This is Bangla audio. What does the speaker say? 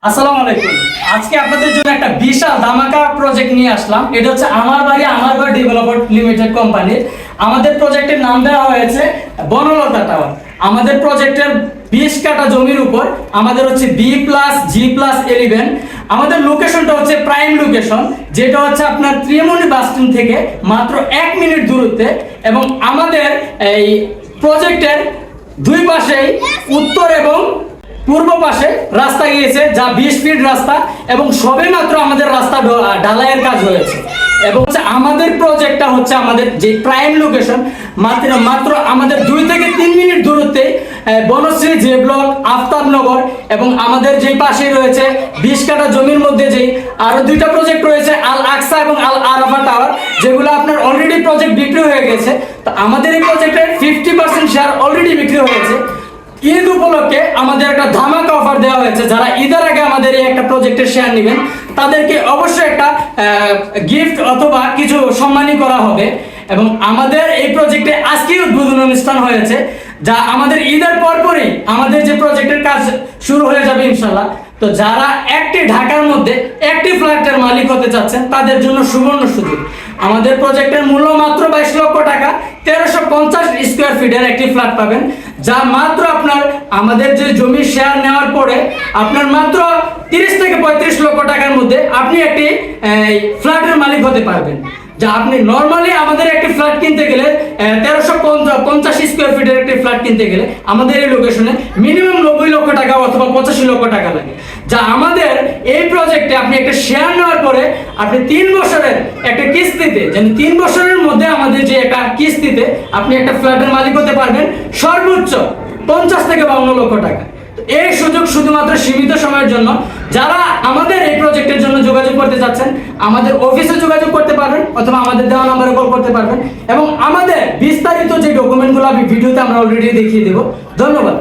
আসসালামু আলাইকুম। আজকে আপনাদের জন্য একটা বিশাল ধামাকা প্রজেক্ট নিয়ে আসলাম। এটা হচ্ছে আমার বাড়ি আমার ঘর ডেভেলপার লিমিটেড কোম্পানির। আমাদের প্রজেক্টের নাম দেওয়া হয়েছে বনলতা টাওয়ার। আমাদের প্রজেক্টের 20 কাঠা জমির উপর আমাদের হচ্ছে B+G+11। আমাদের লোকেশনটা হচ্ছে প্রাইম লোকেশন, যেটা হচ্ছে আপনার ত্রিমণি বাস স্ট্যান্ড থেকে মাত্র 1 মিনিট দূরত্বে। এবং আমাদের এই প্রজেক্টের দুই পাশেই উত্তর এবং পূর্ব পাশে রাস্তা গিয়েছে, যা 20 ফিট রাস্তা এবং সবেমাত্র আমাদের রাস্তা ঢালাইয়ের কাজ হয়েছে। এবং আমাদের প্রজেক্টটা হচ্ছে আমাদের যে প্রাইম লোকেশন, মাত্র আমাদের 2 থেকে 3 মিনিট দূরত্বে বনশ্রী জে ব্লক, আফতাবনগর এবং আমাদের যে পাশে রয়েছে 20 কাঠা জমির মধ্যে যেই আরো দুইটা প্রজেক্ট রয়েছে, আল আকসা এবং আল আরাফা টাওয়ার, যেগুলো আপনার অলরেডি প্রজেক্ট বিক্রি হয়ে গেছে। তো আমাদের এই প্রজেক্টের 50% শেয়ার অলরেডি বিক্রি হয়েছে। ঈদ উপলক্ষে আমাদের একটা ধামাকা অফার দেওয়া হয়েছে। যারা ঈদের আগে আমাদের এই একটা প্রজেক্টের শেয়ার নেবেন তাদেরকে অবশ্যই একটা গিফট অথবা কিছু সম্মানী করা হবে। এবং আমাদের এই প্রজেক্টে আজকেই উদ্বোধন অনুষ্ঠান হয়েছে, যা আমাদের ঈদের পরপরই আমাদের যে প্রজেক্টের কাজ শুরু হয়ে যাবে ইনশাল্লাহ। তো যারা একটি ঢাকার মধ্যে একটি ফ্ল্যাটের মালিক হতে চাচ্ছেন তাদের জন্য সুবর্ণ সুযোগ। আমাদের প্রজেক্টের মূল্য মাত্র 22 লক্ষ টাকা, 1350 স্কোয়ার ফিটের একটি ফ্ল্যাট পাবেন, যা মাত্র আপনার আমাদের যে জমির শেয়ার নেওয়ার পরে আপনার মাত্র 30 থেকে 35 লক্ষ টাকার মধ্যে আপনি একটি ফ্ল্যাটের মালিক হতে পারবেন। যা আপনি নর্মালি আমাদের একটি ফ্ল্যাট কিনতে গেলে 1350 স্কোয়ার ফিটের একটি ফ্ল্যাট কিনতে গেলে আমাদের এই লোকেশনে মিনিমাম 90 লক্ষ টাকা অথবা 85 লক্ষ টাকা লাগে। যা আমাদের এই প্রজেক্টে আপনি একটা শেয়ার নেওয়ার পরে আপনি 3 বছরের একটা কিস্তিতে, যেন 3 বছরের মধ্যে আমাদের যে একটা কিস্তিতে আপনি একটা ফ্ল্যাটের মালিক হতে পারবেন সর্বোচ্চ 50 থেকে 52 লক্ষ টাকা। এই সুযোগ শুধুমাত্র সীমিত সময়ের জন্য। যারা আমাদের এই প্রজেক্টের জন্য যোগাযোগ করতে চাচ্ছেন আমাদের অফিসে যোগাযোগ করতে পারবেন অথবা আমাদের দেওয়া নম্বরে কল করতে পারবেন। এবং আমাদের বিস্তারিত যে ডকুমেন্টগুলো আমি ভিডিওতে আমরা অলরেডি দেখিয়ে দেব। ধন্যবাদ।